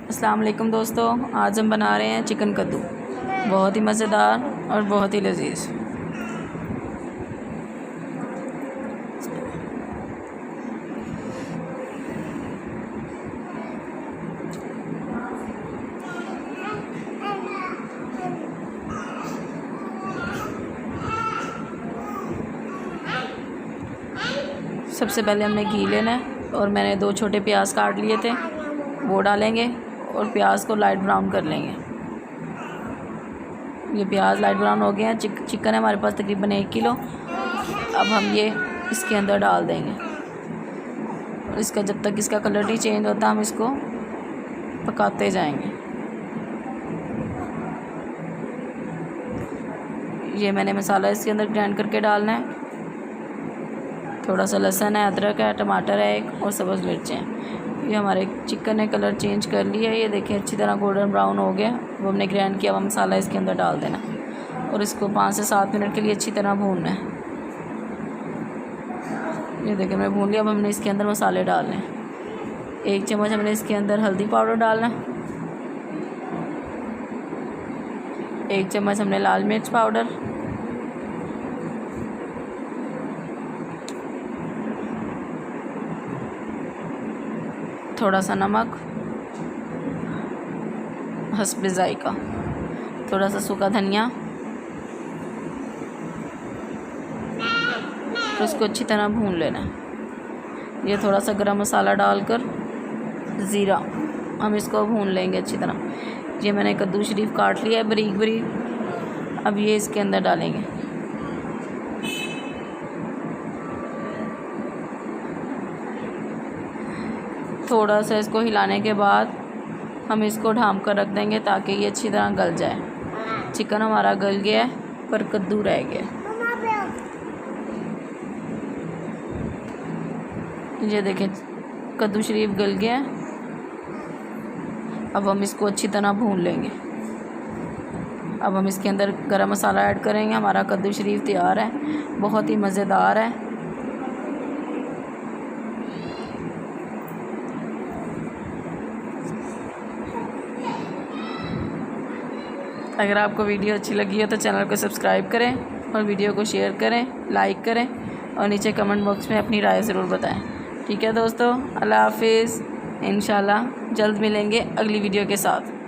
अस्सलाम वालेकुम दोस्तों, आज हम बना रहे हैं चिकन कद्दू। बहुत ही मज़ेदार और बहुत ही लजीज। सबसे पहले हमने घी लेना है और मैंने 2 छोटे प्याज काट लिए थे, वो डालेंगे और प्याज को लाइट ब्राउन कर लेंगे। ये प्याज लाइट ब्राउन हो गए हैं। चिकन है हमारे पास तकरीबन 1 किलो। अब हम ये इसके अंदर डाल देंगे और इसका जब तक इसका कलर नहीं चेंज होता हम इसको पकाते जाएंगे। ये मैंने मसाला इसके अंदर ग्राइंड करके डालना है। थोड़ा सा लहसुन है, अदरक है, टमाटर है एक और सब्ज़ मिर्च हैं। ये हमारे चिकन ने कलर चेंज कर लिया है। ये देखिए अच्छी तरह गोल्डन ब्राउन हो गया। वो हमने ग्राइंड किया हुआ मसाला इसके अंदर डाल देना और इसको 5 से 7 मिनट के लिए अच्छी तरह भूनना है। ये देखिए मैंने भून लिया। अब हमने इसके अंदर मसाले डालने हैं। 1 चम्मच हमने इसके अंदर हल्दी पाउडर डालना है। 1 चम्मच हमने लाल मिर्च पाउडर, थोड़ा सा नमक हस्बे जायका, थोड़ा सा सूखा धनिया, तो इसको अच्छी तरह भून लेना है। ये थोड़ा सा गरम मसाला डालकर ज़ीरा हम इसको भून लेंगे अच्छी तरह। ये मैंने कद्दू शरीफ काट लिया है बारीक बारीक। अब ये इसके अंदर डालेंगे। थोड़ा सा इसको हिलाने के बाद हम इसको ढाँप कर रख देंगे ताकि ये अच्छी तरह गल जाए। चिकन हमारा गल गया है पर कद्दू रह गया। ये देखें कद्दू शरीफ गल गया है। अब हम इसको अच्छी तरह भून लेंगे। अब हम इसके अंदर गरम मसाला ऐड करेंगे। हमारा कद्दू शरीफ तैयार है, बहुत ही मज़ेदार है। अगर आपको वीडियो अच्छी लगी हो तो चैनल को सब्सक्राइब करें और वीडियो को शेयर करें, लाइक करें और नीचे कमेंट बॉक्स में अपनी राय ज़रूर बताएं। ठीक है दोस्तों, अल्लाह हाफिज़। इंशाल्लाह जल्द मिलेंगे अगली वीडियो के साथ।